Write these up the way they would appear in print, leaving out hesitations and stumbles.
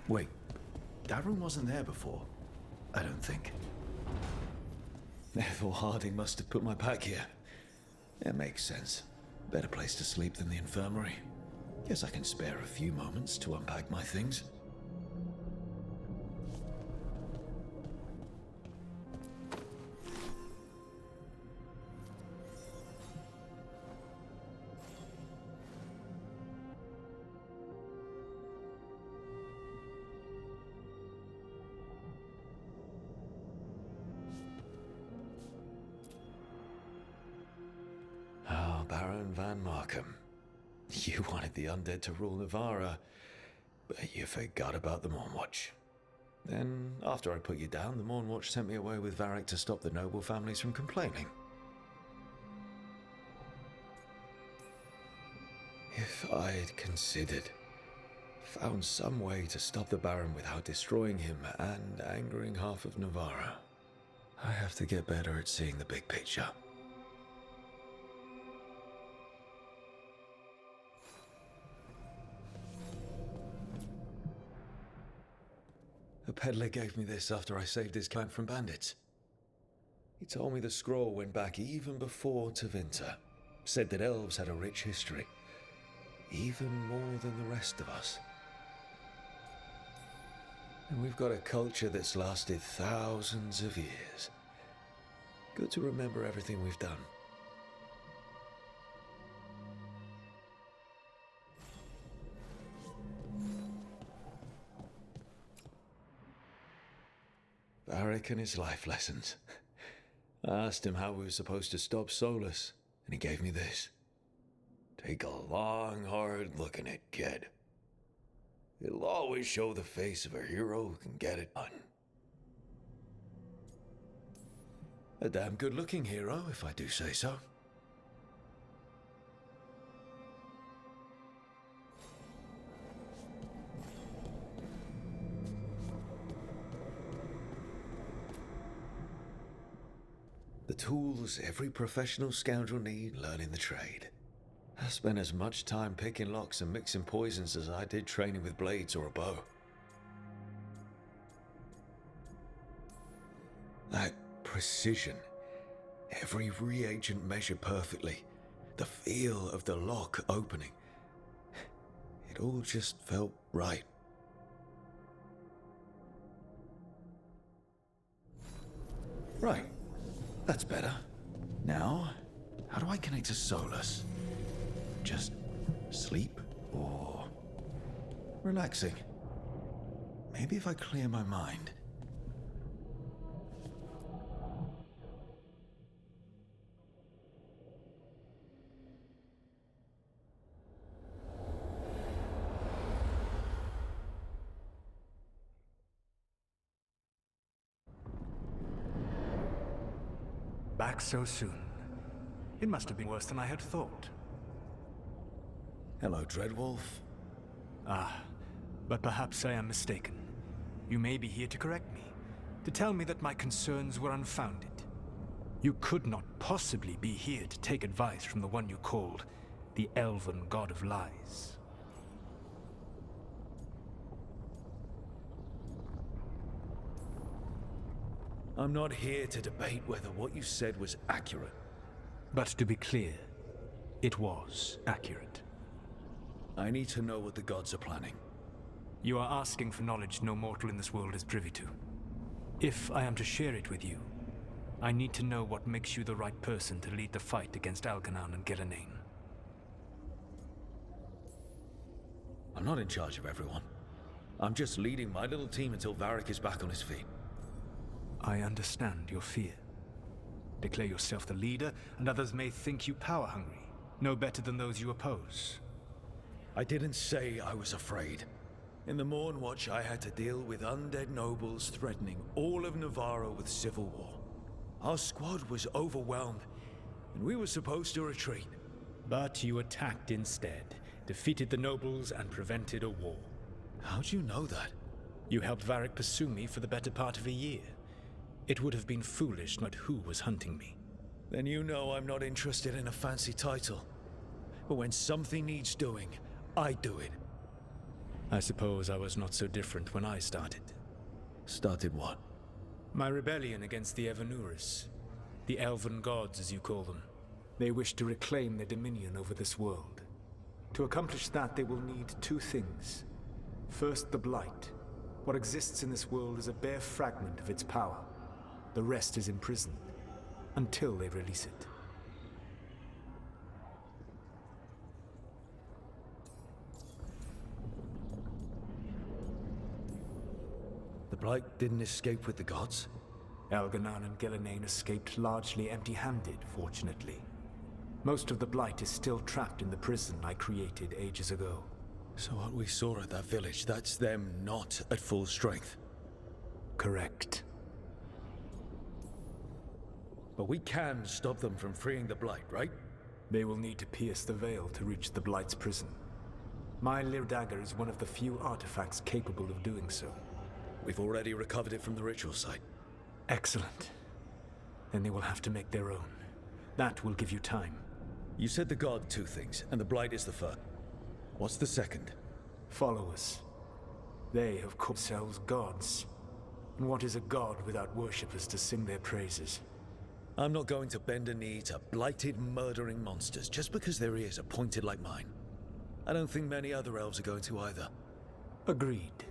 Wait, that room wasn't there before. I don't think. Ethel Harding must have put my pack here. It makes sense. Better place to sleep than the infirmary. Guess I can spare a few moments to unpack my things. Oh, Baron Van Markham. You wanted the undead to rule Navarra, but you forgot about the Mournwatch. Then, after I put you down, the Mournwatch sent me away with Varric to stop the noble families from complaining. If I'd considered, found some way to stop the Baron without destroying him and angering half of Navarra, I have to get better at seeing the big picture. A peddler gave me this after I saved his clan from bandits. He told me the scroll went back even before Tevinter. Said that elves had a rich history, even more than the rest of us. And we've got a culture that's lasted thousands of years. Good to remember everything we've done. Varric and his life lessons. I asked him how we were supposed to stop Solus, and he gave me this. Take a long, hard look at it, kid. It'll always show the face of a hero who can get it done. A damn good-looking hero, if I do say so. The tools every professional scoundrel needs learning the trade. I spent as much time picking locks and mixing poisons as I did training with blades or a bow. That precision, every reagent measured perfectly, the feel of the lock opening, it all just felt right. Right. That's better. Now, how do I connect to Solus? Just sleep or relaxing? Maybe if I clear my mind. Back so soon. It must have been worse than I had thought. Hello, Dreadwolf. Ah, but perhaps I am mistaken. You may be here to correct me, to tell me that my concerns were unfounded. You could not possibly be here to take advice from the one you called the Elven God of Lies. I'm not here to debate whether what you said was accurate. But to be clear, it was accurate. I need to know what the gods are planning. You are asking for knowledge no mortal in this world is privy to. If I am to share it with you, I need to know what makes you the right person to lead the fight against Algernon and Geranean. I'm not in charge of everyone. I'm just leading my little team until Varric is back on his feet. I understand your fear. Declare yourself the leader, and others may think you power-hungry, no better than those you oppose. I didn't say I was afraid. In the Mournwatch, I had to deal with undead nobles threatening all of Navarra with civil war. Our squad was overwhelmed, and we were supposed to retreat. But you attacked instead, defeated the nobles, and prevented a war. How'd you know that? You helped Varric pursue me for the better part of a year. It would have been foolish not who was hunting me. Then you know I'm not interested in a fancy title. But when something needs doing, I do it. I suppose I was not so different when I started. Started what? My rebellion against the Evanuris. The elven gods, as you call them. They wish to reclaim their dominion over this world. To accomplish that, they will need two things. First, the Blight. What exists in this world is a bare fragment of its power. The rest is imprisoned, until they release it. The Blight didn't escape with the gods? Elganan and Gillenane escaped largely empty-handed, fortunately. Most of the Blight is still trapped in the prison I created ages ago. So what we saw at that village, that's them not at full strength? Correct. But we can stop them from freeing the Blight, right? They will need to pierce the veil to reach the Blight's prison. My Lyr dagger is one of the few artifacts capable of doing so. We've already recovered it from the ritual site. Excellent. Then they will have to make their own. That will give you time. You said the god two things, and the Blight is the first. What's the second? Followers. They have called themselves gods. And what is a god without worshippers to sing their praises? I'm not going to bend a knee to blighted, murdering monsters just because their ears are pointed like mine. I don't think many other elves are going to either. Agreed.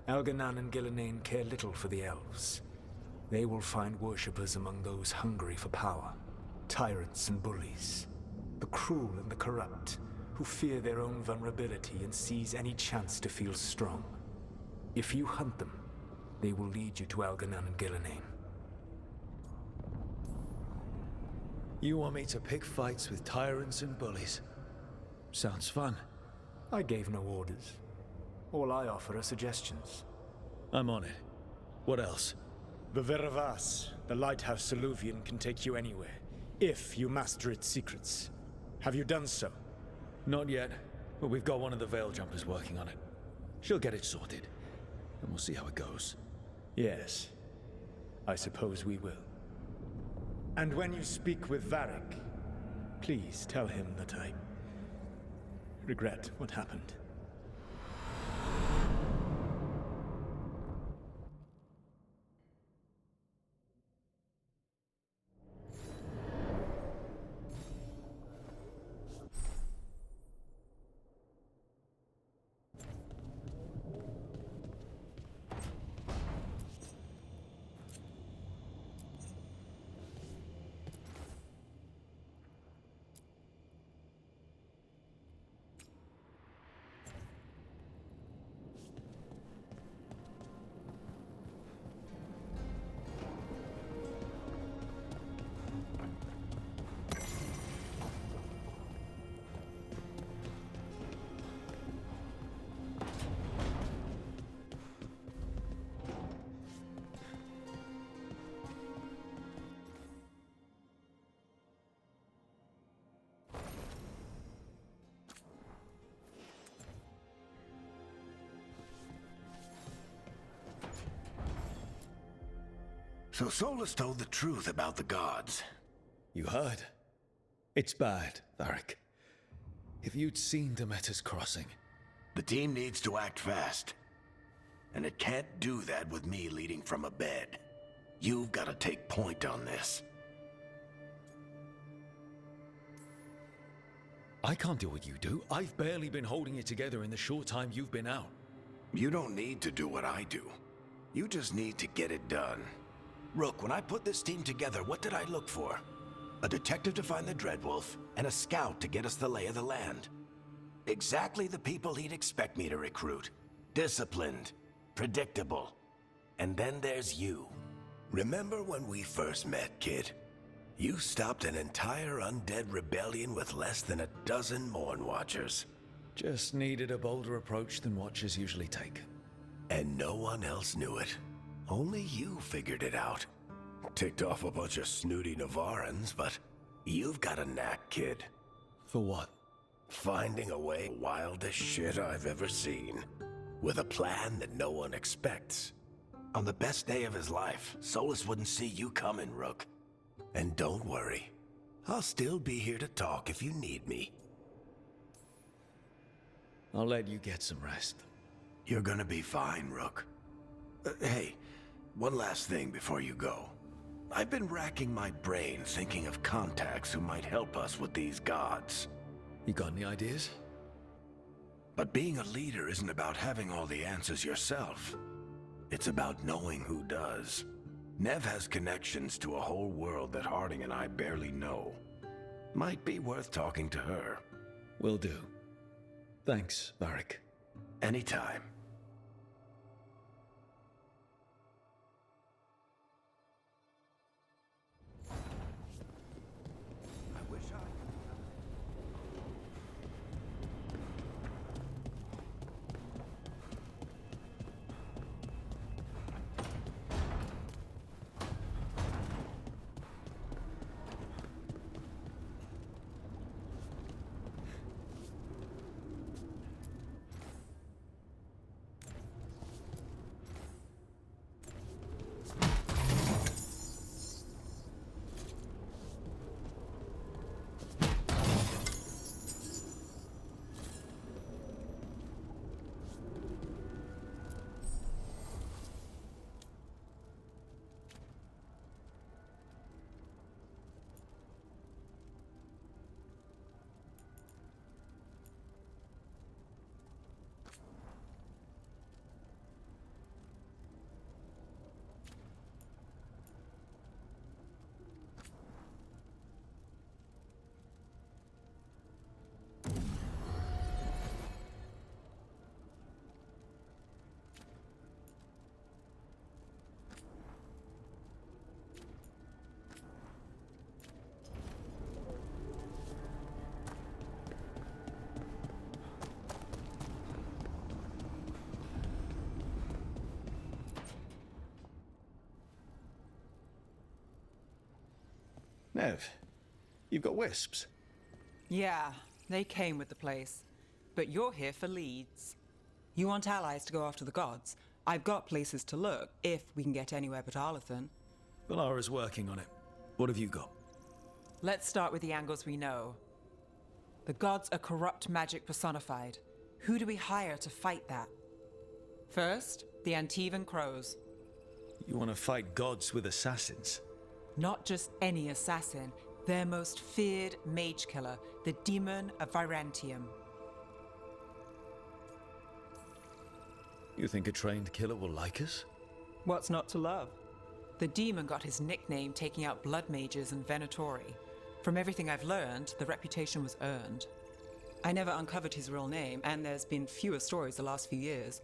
Elganan and Gillenane care little for the elves. They will find worshippers among those hungry for power. Tyrants and bullies. The cruel and the corrupt, who fear their own vulnerability and seize any chance to feel strong. If you hunt them, they will lead you to Elganan and Gillenane. You want me to pick fights with tyrants and bullies? Sounds fun. I gave no orders. All I offer are suggestions. I'm on it. What else? Viveravas, the lighthouse Soluvian, can take you anywhere, if you master its secrets. Have you done so? Not yet, but we've got one of the Veil Jumpers working on it. She'll get it sorted, and we'll see how it goes. Yes, I suppose we will. And when you speak with Varric, please tell him that I regret what happened. So Solus told the truth about the gods. You heard? It's bad, Varric. If you'd seen Demeter's crossing... The team needs to act fast. And it can't do that with me leading from a bed. You've got to take point on this. I can't do what you do. I've barely been holding it together in the short time you've been out. You don't need to do what I do. You just need to get it done. Rook, when I put this team together, what did I look for? A detective to find the Dreadwolf, and a scout to get us the lay of the land. Exactly the people he'd expect me to recruit. Disciplined, predictable. And then there's you. Remember when we first met, kid? You stopped an entire undead rebellion with less than a dozen Morn Watchers. Just needed a bolder approach than Watchers usually take. And no one else knew it. Only you figured it out. Ticked off a bunch of snooty Navarrans, but you've got a knack, kid. For what? Finding a way, wildest shit I've ever seen. With a plan that no one expects. On the best day of his life, Solus wouldn't see you coming, Rook. And don't worry. I'll still be here to talk if you need me. I'll let you get some rest. You're gonna be fine, Rook. Hey, one last thing before you go. I've been racking my brain thinking of contacts who might help us with these gods. You got any ideas? But being a leader isn't about having all the answers yourself. It's about knowing who does. Nev has connections to a whole world that Harding and I barely know. Might be worth talking to her. Will do. Thanks, Varric. Anytime. Nev, you've got wisps. Yeah, they came with the place. But you're here for leads. You want allies to go after the gods? I've got places to look, if we can get anywhere but Arlathan. Valara's working on it. What have you got? Let's start with the angles we know. The gods are corrupt magic personified. Who do we hire to fight that? First, the Antivan Crows. You want to fight gods with assassins? Not just any assassin, their most feared mage killer, the Demon of Virantium. You think a trained killer will like us? What's not to love? The demon got his nickname taking out blood mages and Venatori. From everything I've learned, the reputation was earned. I never uncovered his real name, and there's been fewer stories the last few years,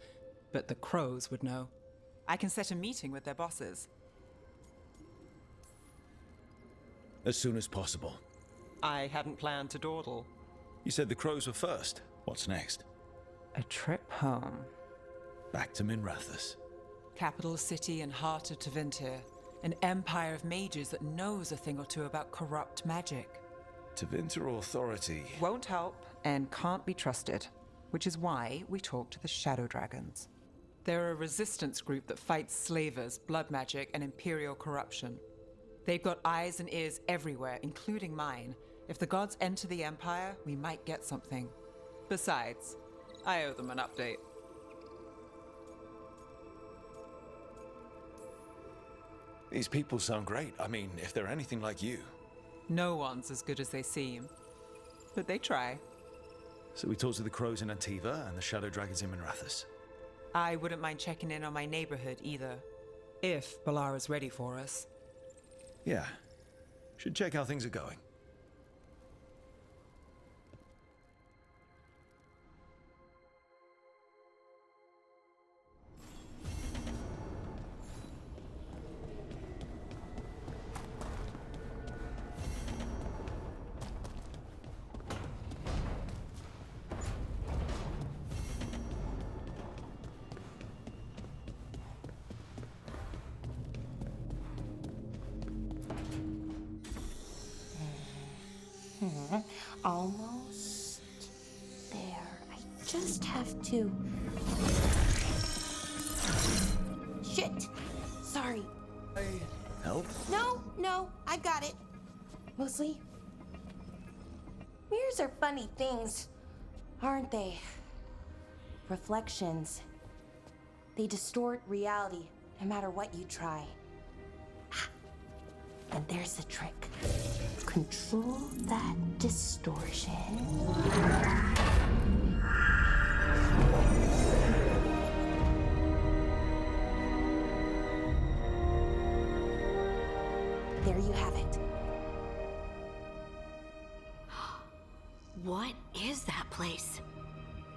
but the Crows would know. I can set a meeting with their bosses. As soon as possible. I hadn't planned to dawdle. You said the Crows were first. What's next? A trip home. Back to Minrathous. Capital city and heart of Tevinter. An empire of mages that knows a thing or two about corrupt magic. Tevinter Authority. Won't help and can't be trusted, which is why we talk to the Shadow Dragons. They're a resistance group that fights slavers, blood magic, and imperial corruption. They've got eyes and ears everywhere, including mine. If the gods enter the Empire, we might get something. Besides, I owe them an update. These people sound great. I mean, if they're anything like you. No one's as good as they seem. But they try. So we talked to the Crows in Antiva and the Shadow Dragons in Minrathous. I wouldn't mind checking in on my neighborhood either. If Balara's ready for us. Yeah. Should check how things are going. Almost there. I just have to. Shit! Sorry. Help? No, I've got it. Mostly. Mirrors are funny things, aren't they? Reflections. They distort reality, no matter what you try. And there's the trick. Control that distortion. There you have it. What is that place?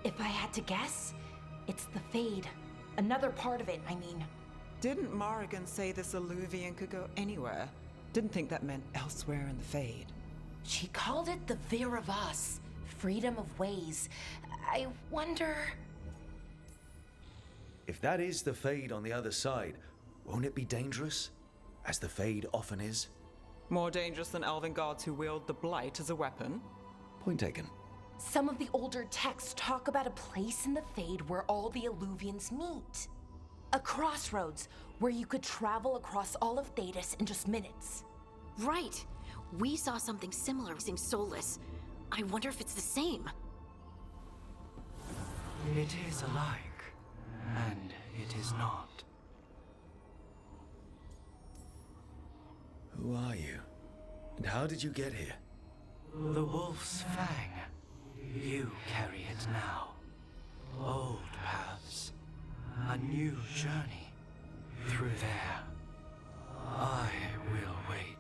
If I had to guess, it's the Fade. Another part of it, I mean. Didn't Morrigan say this Illuvian could go anywhere? Didn't think that meant elsewhere in the Fade. She called it the Veer of Us, freedom of ways. I wonder... If that is the Fade on the other side, won't it be dangerous? As the Fade often is? More dangerous than elven guards who wield the Blight as a weapon? Point taken. Some of the older texts talk about a place in the Fade where all the Illuvians meet. A crossroads where you could travel across all of Thedas in just minutes. Right. We saw something similar using Solus. I wonder if it's the same. It is alike, and it is not. Who are you? And how did you get here? The Wolf's Fang. You carry it now. Old paths. A new journey. Through there. I will wait.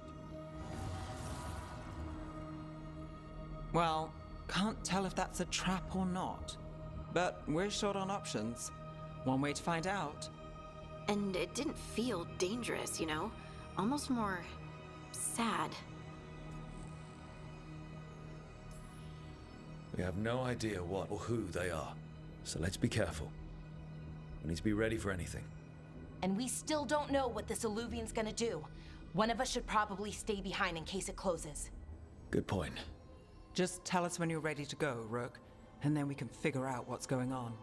Well, can't tell if that's a trap or not. But we're short on options. One way to find out. And it didn't feel dangerous, you know? Almost more... sad. We have no idea what or who they are, so let's be careful. We need to be ready for anything. And we still don't know what this Illuvian's gonna do. One of us should probably stay behind in case it closes. Good point. Just tell us when you're ready to go, Rook, and then we can figure out what's going on.